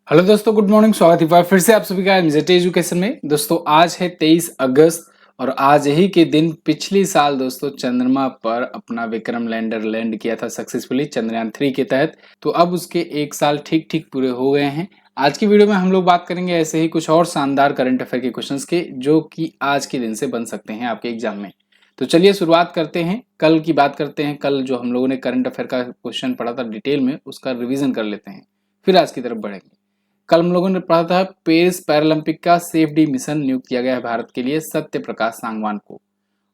Hello दोस्तों, good morning. स्वागत है फिर से आप सभी का एमजेड एजुकेशन में। दोस्तों आज है 23 अगस्त और आज ही के दिन पिछली साल दोस्तों चंद्रमा पर अपना विक्रम लैंडर लैंड किया था सक्सेसफुली चंद्रयान 3 के तहत। तो अब उसके एक साल ठीक ठीक पूरे हो गए हैं। आज की वीडियो में हम लोग बात करेंगे ऐसे ही कुछ और शानदार करंट अफेयर के क्वेश्चंस के जो कि आज के दिन से बन सकते हैं आपके एग्जाम में। तो चलिए शुरुआत करते हैं। कल की बात करते हैं। कल जो हम लोगों ने करंट अफेयर का क्वेश्चन पढ़ा था डिटेल में, उसका रिविजन कर लेते हैं, फिर आज की तरफ बढ़ेंगे। कल हम लोगों ने पढ़ा था पेरिस पैरालंपिक का सेफ डी मिशन नियुक्त किया गया है भारत के लिए सत्य प्रकाश सांगवान को।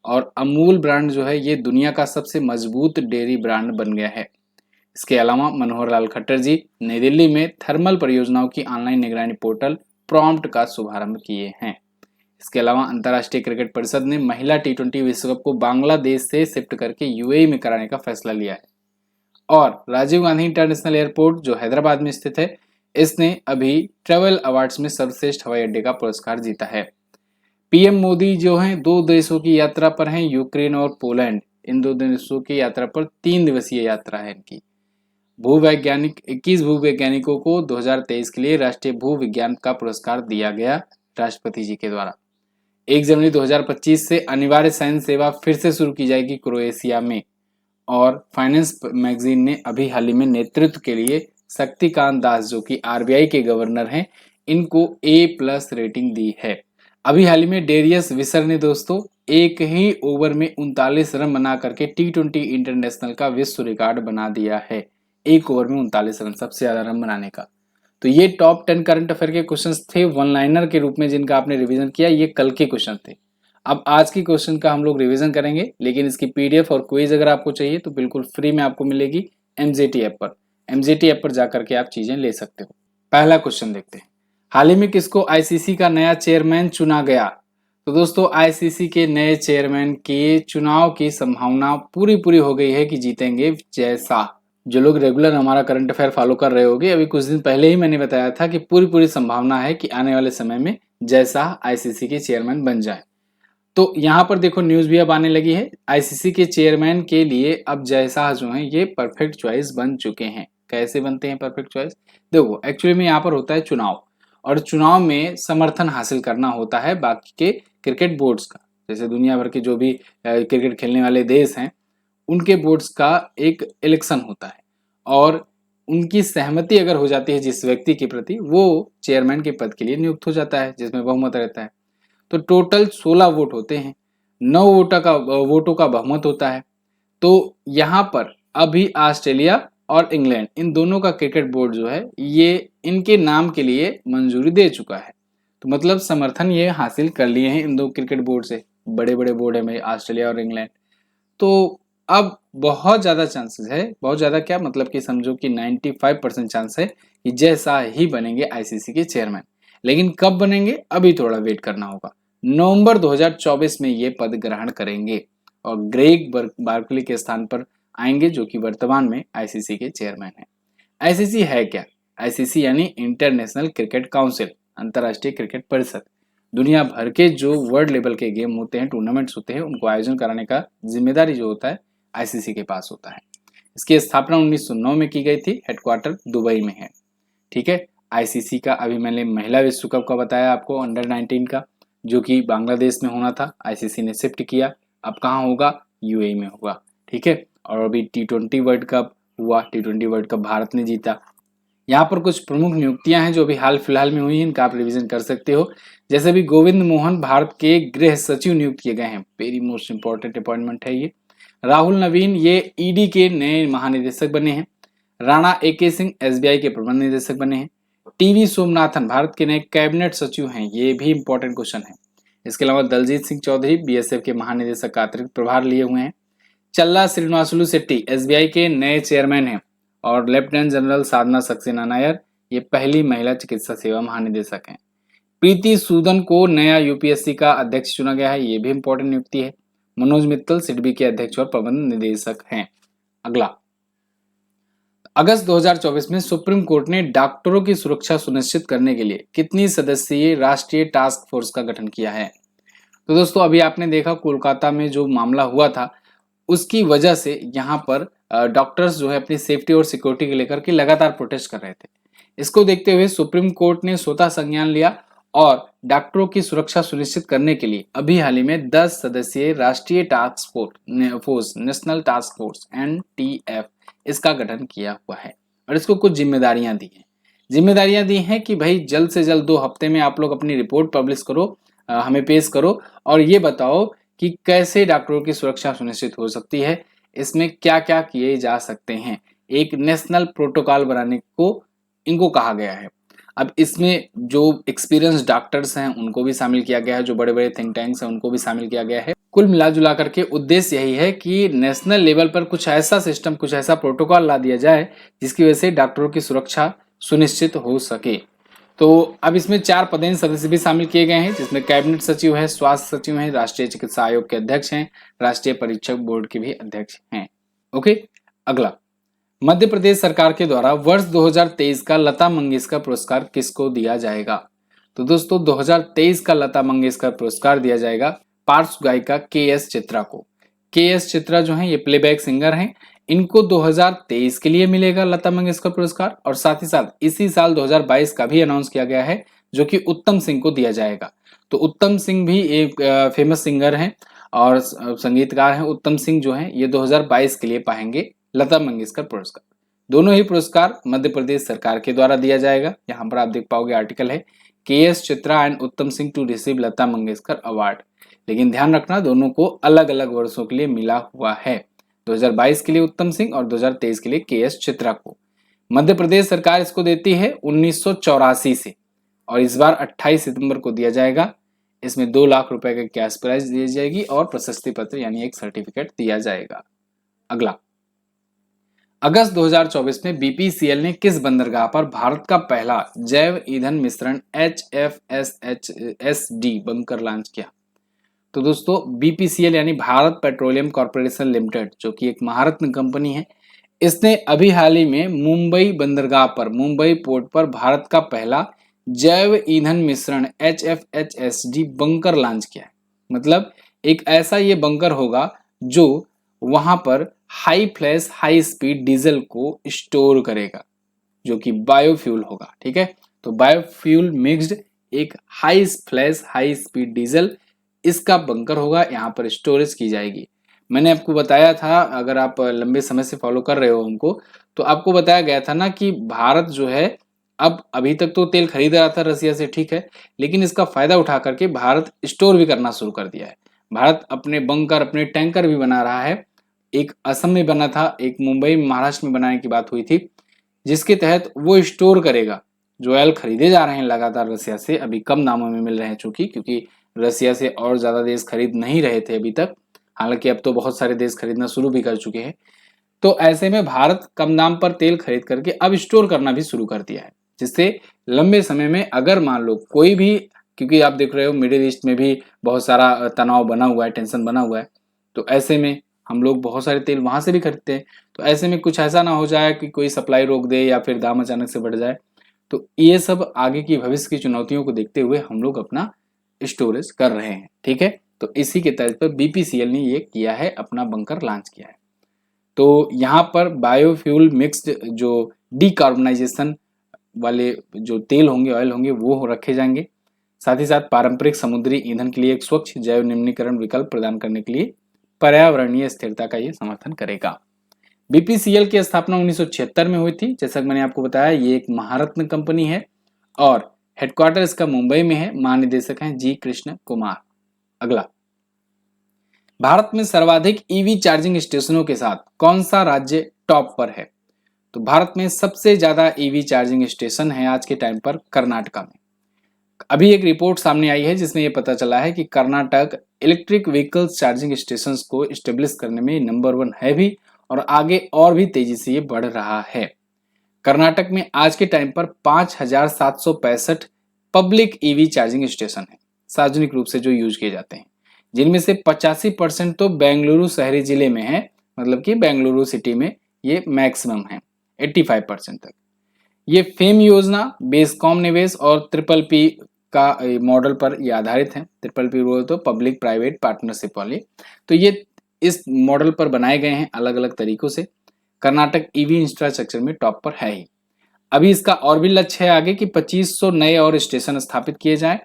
और अमूल ब्रांड जो है ये दुनिया का सबसे मजबूत डेयरी ब्रांड बन गया है। इसके अलावा मनोहर लाल खट्टर जी नई दिल्ली में थर्मल परियोजनाओं की ऑनलाइन निगरानी पोर्टल प्रॉम्प्ट का शुभारंभ किए हैं। इसके अलावा अंतर्राष्ट्रीय क्रिकेट परिषद ने महिला T20 विश्व कप को बांग्लादेश से शिफ्ट करके यूएई में कराने का फैसला लिया है। और राजीव गांधी इंटरनेशनल एयरपोर्ट जो हैदराबाद में स्थित है, इसने अभी ट्रेवल अवार्ड्स में सर्वश्रेष्ठ हवाई अड्डे का पुरस्कार जीता है। पीएम मोदी जो हैं दो देशों की यात्रा पर हैं, यूक्रेन और पोलैंड। इन दो देशों की यात्रा पर 3 दिवसीय यात्रा है इनकी। भूवैज्ञानिक 21 भूवैज्ञानिकों को 2023 के लिए राष्ट्रीय भू विज्ञान का पुरस्कार दिया गया राष्ट्रपति जी के द्वारा। 1 जनवरी 2025 से अनिवार्य सैन्य सेवा फिर से शुरू की जाएगी क्रोएशिया में। और फाइनेंस मैगजीन ने अभी हाल ही में नेतृत्व के लिए शक्तिकांत दास जो कि आरबीआई के गवर्नर हैं, इनको A+ रेटिंग दी है। अभी हाल ही में डेरियस विसर ने दोस्तों एक ही ओवर में 39 रन बना करके T20 इंटरनेशनल का विश्व रिकॉर्ड बना दिया है। एक ओवर में 39 रन, सबसे ज्यादा रन बनाने का। तो ये टॉप 10 करंट अफेयर के क्वेश्चंस थे वन लाइनर के रूप में जिनका आपने रिवीजन किया। ये कल के क्वेश्चन थे। अब आज की क्वेश्चन का हम लोग रिवीजन करेंगे, लेकिन इसकी पीडीएफ और क्विज अगर आपको चाहिए तो बिल्कुल फ्री में आपको मिलेगी एमजेटी ऐप पर। एमजेटी ऐप पर जाकर के आप चीजें ले सकते हो। पहला क्वेश्चन देखते हैं। हाल ही में किसको आईसीसी का नया चेयरमैन चुना गया? तो दोस्तों आईसीसी के नए चेयरमैन के चुनाव की संभावना पूरी हो गई है कि जीतेंगे जय शाह। जो लोग रेगुलर हमारा करंट अफेयर फॉलो कर रहे होंगे, अभी कुछ दिन पहले ही मैंने बताया था कि पूरी संभावना है कि आने वाले समय में जय शाह आईसीसी के चेयरमैन बन जाए। तो यहाँ पर देखो न्यूज भी अब आने लगी है। आईसीसी के चेयरमैन के लिए अब जय शाह जो हैं ये परफेक्ट चॉइस बन चुके हैं। कैसे बनते हैं परफेक्ट चॉइस? देखो एक्चुअली में यहाँ पर होता है चुनाव, और चुनाव में समर्थन हासिल करना होता है बाकी के क्रिकेट बोर्ड्स का। जैसे दुनिया भर के जो भी क्रिकेट खेलने वाले देश हैं, उनके बोर्ड्स का एक इलेक्शन होता है, और उनकी सहमति अगर हो जाती है जिस व्यक्ति के प्रति, वो चेयरमैन के पद के लिए नियुक्त हो जाता है, जिसमें बहुमत रहता है। तो टोटल 16 वोट होते हैं, 9 वोटों का बहुमत होता है। तो यहाँ पर अभी ऑस्ट्रेलिया और इंग्लैंड इन दोनों का क्रिकेट बोर्ड जो है ये इनके नाम के लिए मंजूरी दे चुका है। तो मतलब समर्थन ये हासिल कर लिए हैं इन दो क्रिकेट बोर्ड से। बड़े बड़े बोर्ड है भाई ऑस्ट्रेलिया और इंग्लैंड। तो अब बहुत ज्यादा चांसेस है, बहुत ज्यादा क्या मतलब कि समझो कि 95% चांस है कि जय शाह ही बनेंगे आईसीसी के चेयरमैन। लेकिन कब बनेंगे अभी थोड़ा वेट करना होगा। नवंबर 2024 में ये पद ग्रहण करेंगे और ग्रेग बार्कली के स्थान पर आएंगे जो कि वर्तमान में आईसीसी के चेयरमैन हैं। आईसीसी है क्या? आईसीसी यानी इंटरनेशनल क्रिकेट काउंसिल, अंतर्राष्ट्रीय क्रिकेट परिषद। दुनिया भर के जो वर्ल्ड लेवल के गेम होते हैं, टूर्नामेंट्स होते हैं, उनको आयोजन कराने का जिम्मेदारी जो होता है आईसीसी के पास होता है। इसकी स्थापना 1909 में की गई थी। हेडक्वार्टर दुबई में है। ठीक है। आईसीसी का अभी मैंने महिला विश्व कप का बताया आपको, अंडर 19 का, जो कि बांग्लादेश में होना था, आईसीसी ने शिफ्ट किया। अब कहाँ होगा? यूएई में होगा। ठीक है। और अभी T20 वर्ल्ड कप हुआ, T20 वर्ल्ड कप भारत ने जीता। यहाँ पर कुछ प्रमुख नियुक्तियां हैं जो अभी हाल फिलहाल में हुई हैं, इनका आप रिवीजन कर सकते हो। जैसे भी गोविंद मोहन भारत के गृह सचिव नियुक्त किए गए हैं, वेरी मोस्ट इंपॉर्टेंट अपॉइंटमेंट है ये। राहुल नवीन ये ईडी के नए महानिदेशक बने हैं। राणा एके सिंह एसबीआई के प्रबंध निदेशक बने हैं। टीवी सोमनाथन भारत के नए कैबिनेट सचिव हैं, ये भी इंपॉर्टेंट क्वेश्चन है। इसके अलावा दलजीत सिंह चौधरी बीएसएफ के महानिदेशक का अतिरिक्त प्रभार लिए हुए हैं। चल्ला श्रीनिवासुलु शेट्टी एसबीआई के नए चेयरमैन हैं। और लेफ्टिनेंट जनरल साधना सक्सेना नायर ये पहली महिला चिकित्सा सेवा महानिदेशक हैं। प्रीति सूदन को नया यूपीएससी का अध्यक्ष चुना गया है, ये भी इंपॉर्टेंट नियुक्ति है। मनोज मित्तल सिडबी के अध्यक्ष और प्रबंध निदेशक हैं। अगला, अगस्त 2024 में सुप्रीम कोर्ट ने डॉक्टरों की सुरक्षा सुनिश्चित करने के लिए कितनी सदस्यीय राष्ट्रीय टास्क फोर्स का गठन किया है? तो दोस्तों अभी आपने देखा कोलकाता में जो मामला हुआ था, उसकी वजह से यहाँ पर डॉक्टर्स जो है अपनी सेफ्टी और सिक्योरिटी को लेकर के लगातार प्रोटेस्ट कर रहे थे। इसको देखते हुए सुप्रीम कोर्ट ने स्वतः संज्ञान लिया और डॉक्टरों की सुरक्षा सुनिश्चित करने के लिए अभी हाल ही में 10 सदस्यीय राष्ट्रीय task force national task force NTF इसका गठन किया हुआ है और इसको कुछ जिम्मेदारियां दी हैं। जिम्मेदारियां दी हैं कि भाई जल्द से जल्द 2 हफ्ते में आप लोग अपनी रिपोर्ट पब्लिश करो, हमें पेश करो और ये बताओ कि कैसे डॉक्टरों की सुरक्षा सुनिश्चित हो सकती है, इसमें क्या क्या किए जा सकते हैं। एक नेशनल प्रोटोकॉल बनाने को इनको कहा गया है। अब इसमें जो एक्सपीरियंस डॉक्टर्स हैं उनको भी शामिल किया गया है, जो बड़े बड़े थिंक टैंक्स हैं उनको भी शामिल किया गया है। कुल मिला जुला करके उद्देश्य यही है कि नेशनल लेवल पर कुछ ऐसा सिस्टम, कुछ ऐसा प्रोटोकॉल ला दिया जाए जिसकी वजह से डॉक्टरों की सुरक्षा सुनिश्चित हो सके। तो अब इसमें 4 पदेन सदस्य भी शामिल किए गए हैं, जिसमें कैबिनेट सचिव है, स्वास्थ्य सचिव हैं, राष्ट्रीय चिकित्सा आयोग के अध्यक्ष हैं, राष्ट्रीय परीक्षक बोर्ड के भी अध्यक्ष हैं। ओके, अगला, मध्य प्रदेश सरकार के द्वारा वर्ष 2023 का लता मंगेशकर पुरस्कार किसको दिया जाएगा? तो दोस्तों 2023 का लता मंगेशकर पुरस्कार दिया जाएगा पार्श्व गायिका KS चित्रा को। KS चित्रा जो है ये प्लेबैक सिंगर हैं, इनको 2023 के लिए मिलेगा लता मंगेशकर पुरस्कार और साथ ही साथ इसी साल 2022 का भी अनाउंस किया गया है जो कि उत्तम सिंह को दिया जाएगा। तो उत्तम सिंह भी एक फेमस सिंगर हैं और संगीतकार हैं। उत्तम सिंह जो है ये 2022 के लिए पाएंगे लता मंगेशकर पुरस्कार। दोनों ही पुरस्कार मध्य प्रदेश सरकार के द्वारा दिया जाएगा। यहाँ पर आप देख पाओगे आर्टिकल है KS Chitra and Uttam Singh to receive Lata Mangeshkar award, लेकिन ध्यान रखना दोनों को अलग अलग वर्षों के लिए मिला हुआ है। 2022 के लिए उत्तम सिंह और 2023 के लिए KS चित्रा को। मध्य प्रदेश सरकार इसको देती है 1984 से और इस बार 28 सितंबर को दिया जाएगा। इसमें 2 लाख रुपए का कैश प्राइज दी जाएगी और प्रशस्ति पत्र यानी एक सर्टिफिकेट दिया जाएगा। अगला, अगस्त 2024 में BPCL ने किस बंदरगाह पर भारत का पहला जैव ईंधन मिश्रण HFSD बंकर लॉन्च किया? तो दोस्तों BPCL यानी भारत पेट्रोलियम कॉर्पोरेशन लिमिटेड जो कि एक महारत्न कंपनी है, इसने अभी हाल ही में मुंबई बंदरगाह पर, मुंबई पोर्ट पर भारत का पहला जैव ईंधन मिश्रण HFSD बंकर लॉन्च किया है। मतलब एक ऐसा ये बंकर होगा जो वहां पर high flash high speed diesel को स्टोर करेगा, जो कि बायोफ्यूल होगा। ठीक है, तो बायोफ्यूल मिक्स्ड एक high flash high speed diesel इसका बंकर होगा, यहाँ पर स्टोरेज की जाएगी। मैंने आपको बताया था, अगर आप लंबे समय से फॉलो कर रहे हो उनको, तो आपको बताया गया था ना कि भारत जो है अब अभी तक तो तेल खरीद रहा था रसिया से, ठीक है, लेकिन इसका फायदा उठा करके भारत स्टोर भी करना शुरू कर दिया है। भारत अपने बंकर, अपने टैंकर भी बना रहा है। एक असम में बना था, एक मुंबई महाराष्ट्र में बनाने की बात हुई थी, जिसके तहत वो स्टोर करेगा जो ऑयल खरीदे जा रहे हैं लगातार रसिया से, अभी कम दामों में मिल रहे हैं चूंकि, क्योंकि रसिया से और ज्यादा देश खरीद नहीं रहे थे अभी तक, हालांकि अब तो बहुत सारे देश खरीदना शुरू भी कर चुके हैं। तो ऐसे में भारत कम दाम पर तेल खरीद करके अब स्टोर करना भी शुरू कर दिया है, जिससे लंबे समय में अगर मान लो कोई भी, क्योंकि आप देख रहे हो मिडिल ईस्ट में भी बहुत सारा तनाव बना हुआ है, टेंशन बना हुआ है, तो ऐसे में हम लोग बहुत सारे तेल वहां से भी खरीदते हैं। तो ऐसे में कुछ ऐसा ना हो जाए कि कोई सप्लाई रोक दे या फिर दाम अचानक से बढ़ जाए। तो ये सब आगे की भविष्य की चुनौतियों को देखते हुए हम लोग अपना स्टोरेज कर रहे हैं। ठीक है, तो इसी के तहत पर BPCL ने ये किया है, अपना बंकर लॉन्च किया है। तो यहाँ पर बायोफ्यूल मिक्स्ड जो डिकार्बनाइजेशन वाले जो तेल होंगे, ऑयल होंगे, वो रखे जाएंगे। साथ ही साथ पारंपरिक समुद्री ईंधन के लिए एक स्वच्छ जैव निम्नीकरण विकल्प प्रदान करने के लिए पर्यावरणीय स्थिरता का ये समर्थन करेगा। BPCL की स्थापना 1976 में हुई थी। जैसा कि मैंने आपको बताया, ये एक महारत्न कंपनी है और हेडक्वार्टर इसका मुंबई में है। महानिदेशक हैं जी कृष्ण कुमार। अगला, भारत में सर्वाधिक EV चार्जिंग स्टेशनों के साथ कौन सा राज्य टॉप पर है? तो भारत में सबसे ज्यादा EV चार्जिंग स्टेशन है आज के टाइम पर कर्नाटका में। अभी एक रिपोर्ट सामने आई है जिसमें यह पता चला है कि Karnataka electric vehicles charging stations को स्टेब्लिश करने में नंबर 1 है भी, और आगे और भी तेजी से ये बढ़ रहा है। कर्नाटक में आज के टाइम पर 5765 पब्लिक EV चार्जिंग स्टेशन है, सार्वजनिक रूप से जो यूज किए जाते हैं, जिनमें से 85% तो बेंगलुरु शहरी जिले में है, मतलब कि बेंगलुरु सिटी में ये मैक्सिमम है, 85% तक। ये फेम योजना, बेस्कॉम निवेश और PPP का मॉडल पर ये आधारित है। PPP बोले तो पब्लिक प्राइवेट पार्टनरशिप वाले, तो ये इस मॉडल पर बनाए गए हैं अलग अलग तरीकों से। कर्नाटक EV इंफ्रास्ट्रक्चर में टॉप पर है ही। अभी इसका और भी लक्ष्य है आगे कि 2500 नए और स्टेशन स्थापित किए जाएं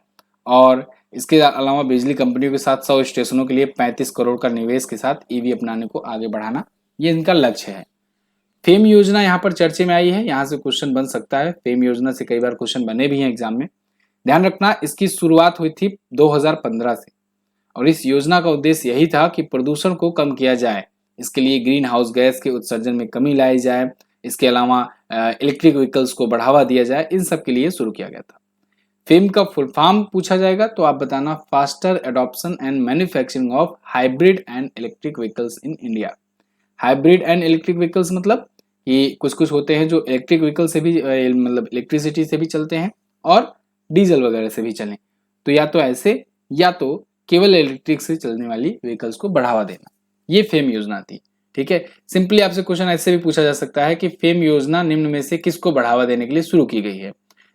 और इसके अलावा बिजली कंपनियों के साथ 100 स्टेशनों के लिए 35 करोड़ का निवेश के साथ ईवी अपनाने को आगे बढ़ाना, ये इनका लक्ष्य है। फेम योजना यहाँ पर चर्चे में आई है, यहाँ से क्वेश्चन बन सकता है। फेम योजना से कई बार क्वेश्चन बने भी हैं एग्जाम में। ध्यान रखना, इसकी शुरुआत हुई थी 2015 से और इस योजना का उद्देश्य यही था कि प्रदूषण को कम किया जाए। इसके लिए ग्रीन हाउस गैस के उत्सर्जन में कमी लाई जाए, इसके अलावा इलेक्ट्रिक व्हीकल्स को बढ़ावा दिया जाए, इन सब के लिए शुरू किया गया था। फेम का फुल फॉर्म पूछा जाएगा तो आप बताना, faster adoption and manufacturing of hybrid and electric vehicles in India. Hybrid and electric vehicles मतलब ये कुछ होते हैं जो इलेक्ट्रिक व्हीकल से भी मतलब इलेक्ट्रिसिटी से भी चलते हैं और डीजल वगैरह से भी चलें। तो या तो ऐसे या तो केवल इलेक्ट्रिक से चलने वाली व्हीकल्स को बढ़ावा देना, ये फेम योजना थी। ठीक है, सिंपली आपसे क्वेश्चन ऐसे भी पूछा जा सकता है कि फेम योजना निम्न में से किसको बढ़ावा देने के लिए शुरू की गई है?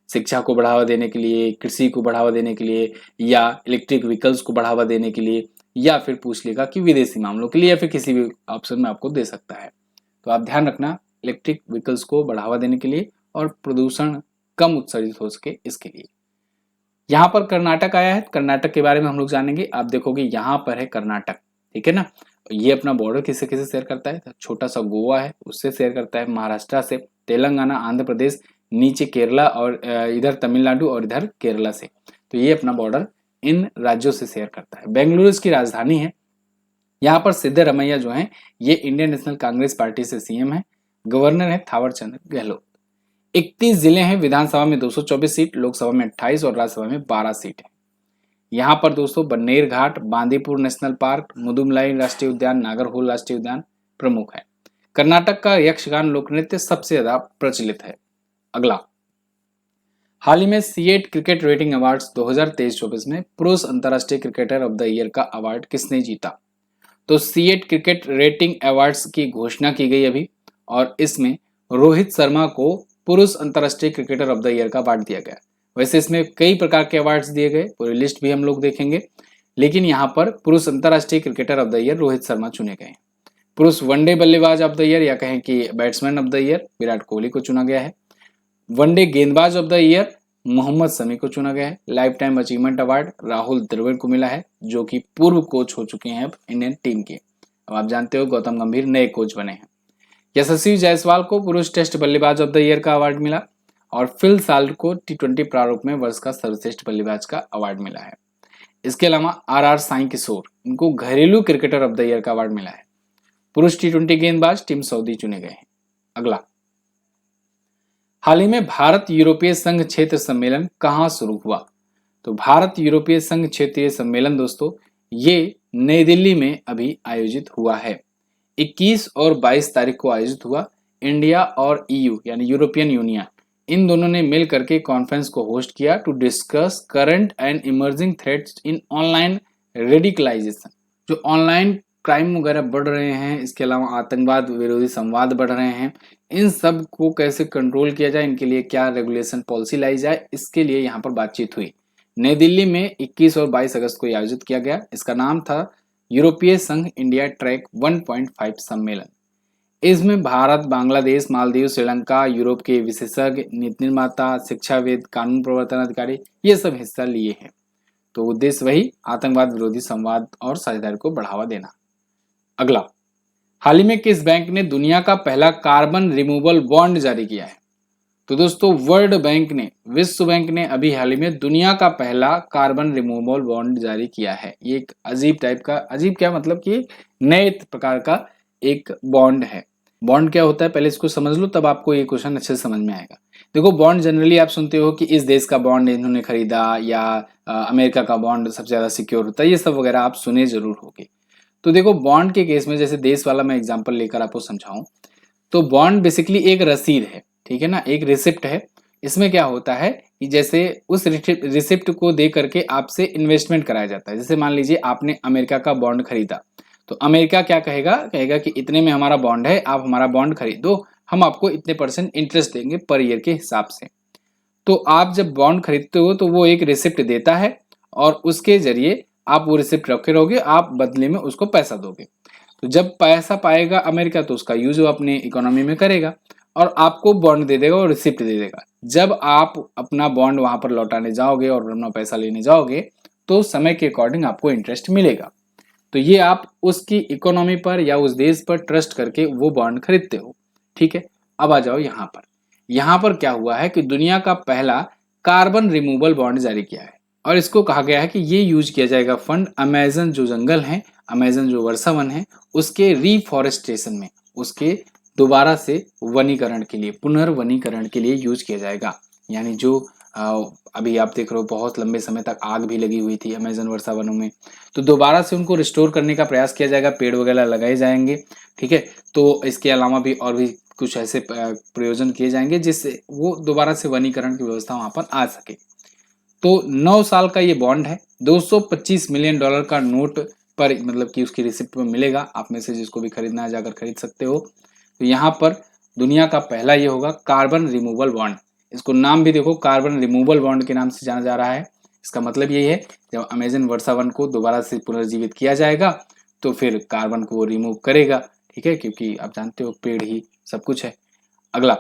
शिक्षा को बढ़ावा देने के लिए, कृषि को बढ़ावा देने के लिए, या इलेक्ट्रिक व्हीकल्स को बढ़ावा देने के लिए, या फिर पूछ लेगा कि विदेशी मामलों के लिए, या फिर किसी भी ऑप्शन में आपको दे सकता है। तो आप ध्यान रखना, इलेक्ट्रिक व्हीकल्स को बढ़ावा देने के लिए और प्रदूषण कम उत्सर्जित हो सके इसके लिए। यहाँ पर कर्नाटक आया है, कर्नाटक के बारे में हम लोग जानेंगे। आप देखोगे यहाँ पर है कर्नाटक, ठीक है ना। ये अपना बॉर्डर किससे किससे शेयर करता है? छोटा सा गोवा है उससे शेयर करता है, महाराष्ट्र से, तेलंगाना, आंध्र प्रदेश, नीचे केरला और इधर तमिलनाडु और इधर केरला से। तो ये अपना बॉर्डर इन राज्यों से शेयर करता है। बेंगलुरु इसकी राजधानी है। यहाँ पर सिद्धरमैया जो है ये इंडियन नेशनल कांग्रेस पार्टी से सीएम है। गवर्नर है थावर चंद गहलोत। 31 जिले हैं, विधानसभा में 224 सीट, लोकसभा में 28 और राज्यसभा में 12 सीट है। यहाँ पर दोस्तों बन्नेर घाट, बांदीपुर नेशनल पार्क, मुदुमलाई राष्ट्रीय उद्यान, नागरहोल राष्ट्रीय उद्यान प्रमुख है। कर्नाटक का यक्षगान लोक नृत्य सबसे ज्यादा प्रचलित है। अगला, हाल ही में सीएट क्रिकेट रेटिंग अवार्ड्स 2023-24 में पुरुष अंतर्राष्ट्रीय क्रिकेटर ऑफ द ईयर का अवार्ड किसने जीता? तो सीएट क्रिकेट रेटिंग अवार्ड्स की घोषणा की गई अभी और इसमें रोहित शर्मा को पुरुष अंतर्राष्ट्रीय क्रिकेटर ऑफ द ईयर का अवार्ड दिया गया। वैसे इसमें कई प्रकार के अवार्ड्स दिए गए, पूरी लिस्ट भी हम लोग देखेंगे, लेकिन यहाँ पर पुरुष अंतर्राष्ट्रीय cricketer of the year Rohit Sharma चुने गए। पुरुष वनडे बल्लेबाज ऑफ द ईयर या कहें कि batsman of the year Virat Kohli को चुना गया है। वनडे गेंदबाज of the year Mohammed Shami को चुना गया है। Lifetime achievement award Rahul Dravid को मिला है, जो कि पूर्व कोच हो चुके हैं अब इंडियन टीम के। अब आप जानते हो गौतम गंभीर नए कोच बने हैं। यशस्वी जायसवाल को पुरुष टेस्ट बल्लेबाज ऑफ द ईयर का अवार्ड मिला और फिल साल्ट को टी20 प्रारूप में वर्ष का सर्वश्रेष्ठ बल्लेबाज का अवार्ड मिला है। इसके अलावा आर साई किशोर, इनको घरेलू क्रिकेटर ऑफ द ईयर का अवार्ड मिला है। पुरुष टी20 गेंदबाज टीम सऊदी चुने गए हैं। अगला, हाल ही में भारत यूरोपीय संघ क्षेत्र सम्मेलन कहाँ शुरू हुआ? तो भारत यूरोपीय संघ क्षेत्रीय सम्मेलन दोस्तों ये नई दिल्ली में अभी आयोजित हुआ है। 21 और 22 तारीख को आयोजित हुआ। इंडिया और ईयू यानी यूरोपियन यूनियन, इन दोनों ने मिल करके कॉन्फ्रेंस को होस्ट किया to discuss current and emerging threats in online radicalisation. जो ऑनलाइन क्राइम वगैरह बढ़ रहे हैं, इसके अलावा आतंकवाद विरोधी संवाद बढ़ रहे हैं, इन सब को कैसे कंट्रोल किया जाए, इनके लिए क्या रेगुलेशन पॉलिसी लाई जाए, इसके लिए यहाँ पर बातचीत हुई। नई दिल्ली में 21 और 22 अगस्त को आयोजित किया गया। इसका नाम था यूरोपीय संघ इंडिया ट्रैक 1.5 सम्मेलन। इसमें भारत, बांग्लादेश, मालदीव, श्रीलंका, यूरोप के विशेषज्ञ, नीति निर्माता, शिक्षाविद, कानून प्रवर्तन अधिकारी, ये सब हिस्सा लिए हैं। तो उद्देश्य वही, आतंकवाद विरोधी संवाद और साझेदारी को बढ़ावा देना। अगला, हाल ही में किस बैंक ने दुनिया का पहला कार्बन रिमूवल बॉन्ड जारी किया है? तो दोस्तों वर्ल्ड बैंक ने, विश्व बैंक ने अभी हाल ही में दुनिया का पहला कार्बन रिमूवल बॉन्ड जारी किया है। ये एक अजीब टाइप का, अजीब क्या मतलब कि नए प्रकार का एक बॉन्ड है। बॉन्ड क्या होता है पहले इसको समझ लो, तब आपको ये क्वेश्चन अच्छे से समझ में आएगा। देखो बॉन्ड जनरली आप सुनते हो कि इस देश का बॉन्ड इन्होंने खरीदा, या अमेरिका का बॉन्ड सबसे ज्यादा सिक्योर होता है, ये सब वगैरह आप सुने जरूर होंगे। तो देखो बॉन्ड के केस में, जैसे देश वाला मैं एग्जांपल लेकर आपको समझाऊं, तो बॉन्ड बेसिकली एक रसीद है, ठीक है ना, एक रिसिप्ट है। इसमें क्या होता है कि जैसे उस रिसिप्ट को दे करके आपसे इन्वेस्टमेंट कराया जाता है। जैसे मान लीजिए आपने अमेरिका का बॉन्ड खरीदा, तो अमेरिका क्या कहेगा, कहेगा कि इतने में हमारा बॉन्ड है, आप हमारा बॉन्ड खरीदो, हम आपको इतने % इंटरेस्ट देंगे पर ईयर के हिसाब से। तो आप जब बॉन्ड खरीदते हो तो वो एक रिसिप्ट देता है और उसके जरिए आप वो रिसिप्ट रखे रहोगे, आप बदले में उसको पैसा दोगे। तो जब पैसा पाएगा अमेरिका तो उसका यूज वो अपनी इकोनॉमी में करेगा, और आपको बॉन्ड दे देगा और रिसिप्ट दे देगा। जब आप अपना बॉन्ड वहां पर लौटाने जाओगे और अपना पैसा लेने जाओगे तो समय के अकॉर्डिंग आपको इंटरेस्ट मिलेगा। तो ये आप उसकी इकोनॉमी पर या उस देश पर ट्रस्ट करके वो बॉन्ड खरीदते हो। ठीक है, अब आ जाओ यहाँ पर। यहाँ पर क्या हुआ है कि दुनिया का पहला कार्बन रिमूवल बॉन्ड जारी किया है और इसको कहा गया है कि ये यूज किया जाएगा फंड अमेजन जो जंगल है, अमेजन जो वर्षा वन है, उसके रिफॉरेस्टेशन में, उसके दोबारा से वनीकरण के लिए, पुनर्वनीकरण के लिए यूज किया जाएगा। यानी जो अभी आप देख रहे हो बहुत लंबे समय तक आग भी लगी हुई थी अमेजन वर्षा वनों में, तो दोबारा से उनको रिस्टोर करने का प्रयास किया जाएगा, पेड़ वगैरह लगाए जाएंगे। ठीक है, तो इसके अलावा भी और भी कुछ ऐसे प्रयोजन किए जाएंगे जिससे वो दोबारा से वनीकरण की व्यवस्था वहां पर आ सके। तो 9 साल का ये बॉन्ड है, 225 मिलियन डॉलर का नोट पर, मतलब कि उसकी रिसिप्ट में मिलेगा। आप में से जिसको भी खरीदना है जाकर खरीद सकते हो। तो यहाँ पर दुनिया का पहला ये होगा कार्बन रिमूवल बॉन्ड। इसको नाम भी देखो, कार्बन रिमूवल बॉन्ड के नाम से जाना जा रहा है। इसका मतलब यही है जब अमेजन वर्षा वन को दोबारा से पुनर्जीवित किया जाएगा तो फिर कार्बन को वो रिमूव करेगा। ठीक है, क्योंकि आप जानते हो पेड़ ही सब कुछ है। अगला,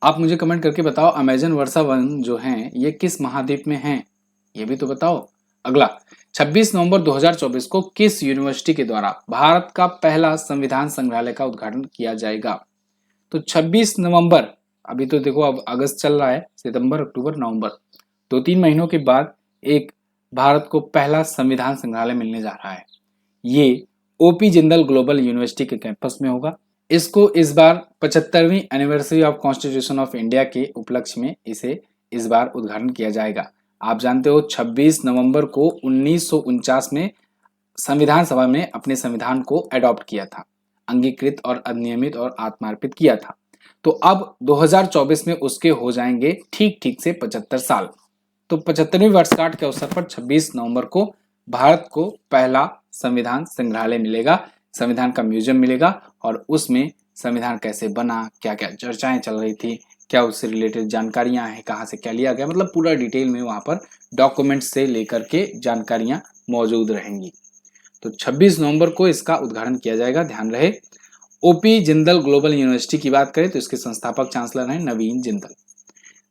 आप मुझे कमेंट करके बताओ अमेजन वर्षा वन जो हैं ये किस महाद्वीप में हैं, ये भी तो बताओ। अगला, 26 नवंबर 2024 को किस यूनिवर्सिटी के द्वारा भारत का पहला संविधान संग्रहालय का उद्घाटन किया जाएगा? तो 26 नवंबर, अभी तो देखो अब अगस्त चल रहा है, सितंबर, अक्टूबर, नवंबर, 2-3 महीनों के बाद एक भारत को पहला संविधान संग्रहालय मिलने जा रहा है। ये ओपी जिंदल ग्लोबल यूनिवर्सिटी के कैंपस में होगा। इसको इस बार 75वीं anniversary of constitution of India के उपलक्ष्य में इसे इस बार उद्घाटन किया जाएगा। आप जानते हो 26 नवंबर को 1949 में संविधान सभा में अपने संविधान को अडॉप्ट किया था, अंगीकृत और अधिनियमित और आत्मार्पित किया था। तो अब 2024 में उसके हो जाएंगे ठीक ठीक से 75 साल। तो 75वीं वर्षगांठ के अवसर पर 26 नवंबर को भारत को पहला संविधान संग्रहालय मिलेगा, संविधान का म्यूजियम मिलेगा और उसमें संविधान कैसे बना, क्या क्या चर्चाएं चल रही थी, क्या उससे रिलेटेड जानकारियां हैं, कहाँ से क्या लिया गया, मतलब पूरा डिटेल में वहां पर डॉक्यूमेंट्स से लेकर के जानकारियां मौजूद रहेंगी। तो 26 नवंबर को इसका उद्घाटन किया जाएगा, ध्यान रहे। ओपी जिंदल ग्लोबल यूनिवर्सिटी की बात करें तो इसके संस्थापक चांसलर हैं नवीन जिंदल।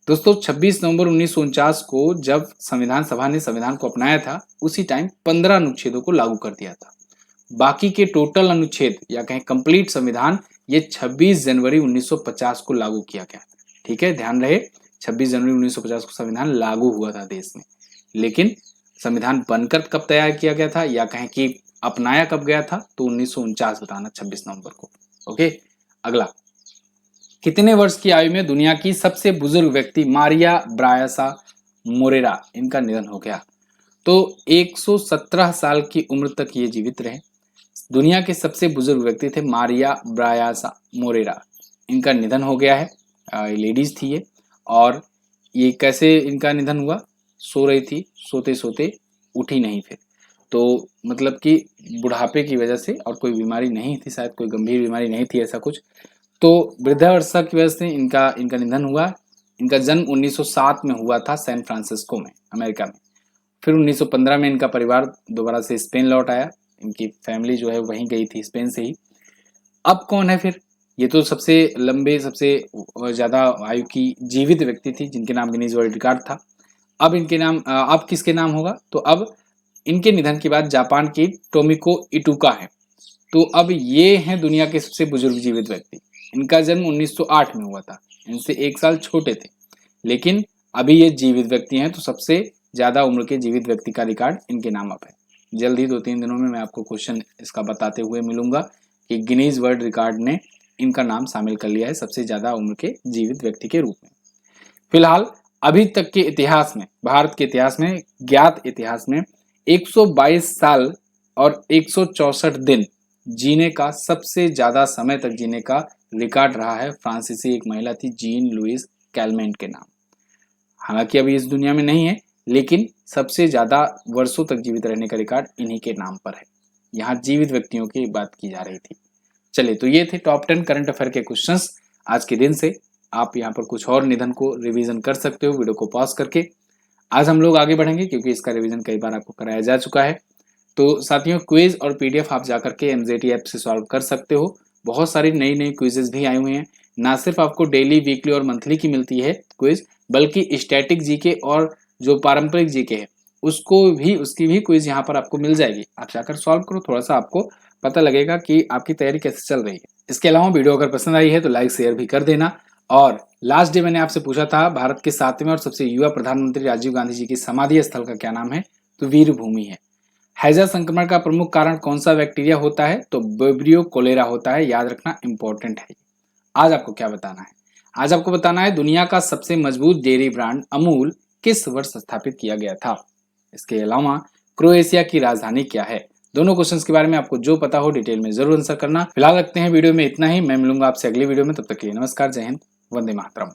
दोस्तों 26 नवंबर 1949 को जब संविधान सभा ने संविधान को अपनाया था उसी टाइम 15 अनुच्छेदों को लागू कर दिया था। बाकी के टोटल अनुच्छेद या कहें कंप्लीट संविधान ये 26 जनवरी 1950 को लागू किया गया। ठीक है, ध्यान रहे 26 जनवरी 1950 को संविधान लागू हुआ था देश में, लेकिन संविधान बनकर कब तैयार किया गया था या कहें कि अपनाया कब गया था तो 1949 बताना 26 नवंबर को। ओके, अगला, कितने वर्ष की आयु में दुनिया की सबसे बुजुर्ग व्यक्ति मारिया ब्रायासा मोरेरा इनका निधन हो गया? तो 117 साल की उम्र तक ये जीवित रहे। दुनिया के सबसे बुजुर्ग व्यक्ति थे मारिया ब्रायासा मोरेरा, इनका निधन हो गया है। लेडीज थी ये, और ये कैसे इनका निधन हुआ? सो रही थी, सोते सोते उठी नहीं फिर, तो मतलब कि बुढ़ापे की वजह से, और कोई बीमारी नहीं थी, शायद कोई गंभीर बीमारी नहीं थी ऐसा कुछ, तो वृद्धावस्था की वजह से इनका निधन हुआ। इनका जन्म 1907 में हुआ था सैन फ्रांसिस्को में, अमेरिका में। फिर 1915 में इनका परिवार दोबारा से स्पेन लौट आया, इनकी फैमिली जो है वहीं गई थी स्पेन से ही। अब कौन है फिर? ये तो सबसे लंबे, सबसे ज्यादा आयु की जीवित व्यक्ति थी जिनके नाम गिनीज वर्ल्ड रिकॉर्ड था। अब इनके नाम अब किसके नाम होगा? तो अब इनके निधन के बाद जापान की टोमिको इटुका है। तो अब ये हैं दुनिया के सबसे बुजुर्ग जीवित व्यक्ति। इनका जन्म 1908 में हुआ था, इनसे 1 साल छोटे थे, लेकिन अभी ये जीवित व्यक्ति हैं, तो सबसे ज्यादा उम्र के जीवित व्यक्ति का रिकॉर्ड इनके नाम अब है। जल्द ही 2-3 दिनों में मैं आपको क्वेश्चन इसका बताते हुए मिलूंगा कि गिनीज वर्ल्ड रिकॉर्ड ने इनका नाम शामिल कर लिया है सबसे ज्यादा उम्र के जीवित व्यक्ति के रूप में। फिलहाल अभी तक के इतिहास में, भारत के इतिहास में, ज्ञात इतिहास में 122 साल और 164 दिन जीने का, सबसे ज्यादा समय तक जीने का रिकॉर्ड रहा है फ्रांसीसी एक महिला थी, जीन लुइस कैलमेंट के नाम। हालांकि अभी इस दुनिया में नहीं है, लेकिन सबसे ज्यादा वर्षों तक जीवित रहने का रिकॉर्ड इन्हीं के नाम पर है। यहाँ जीवित व्यक्तियों की बात की जा रही थी। चलिए, तो ये थे टॉप 10 करंट अफेयर के क्वेश्चंस आज के दिन से। आप यहाँ पर कुछ और निधन को रिवीजन कर सकते हो वीडियो को पॉज करके। आज हम लोग आगे बढ़ेंगे क्योंकि इसका रिवीजन कई बार आपको कराया जा चुका है। तो साथियों, क्विज और पीडीएफ आप जाकर के एमजेटी ऐप से सॉल्व कर सकते हो। बहुत सारी नई नई क्विजेस भी आई हुई हैं, ना सिर्फ आपको डेली, वीकली और मंथली की मिलती है क्विज, बल्कि स्टैटिक जीके और जो पारंपरिक जीके है उसकी भी क्विज यहाँ पर आपको मिल जाएगी। आप जाकर सॉल्व करो, थोड़ा सा आपको पता लगेगा कि आपकी तैयारी कैसे चल रही है। इसके अलावा वीडियो अगर पसंद आई है तो लाइक शेयर भी कर देना। और लास्ट डे मैंने आपसे पूछा था भारत के 7वें और सबसे युवा प्रधानमंत्री राजीव गांधी जी की समाधि स्थल का क्या नाम है, तो वीर भूमि है। हैजा संक्रमण का प्रमुख कारण कौन सा बैक्टीरिया होता है, तो विब्रियो कोलेरा होता है। याद रखना, इंपॉर्टेंट है। आज आपको क्या बताना है? आज आपको बताना है दुनिया का सबसे मजबूत डेयरी ब्रांड अमूल किस वर्ष स्थापित किया गया था। इसके अलावा क्रोएशिया की राजधानी क्या है। दोनों क्वेश्चंस के बारे में आपको जो पता हो डिटेल में जरूर आंसर करना। फिलहाल रखते हैं वीडियो में इतना ही। मैं मिलूंगा आपसे अगली वीडियो में, तब तक के लिए नमस्कार, जय हिंद, वंदे मातरम।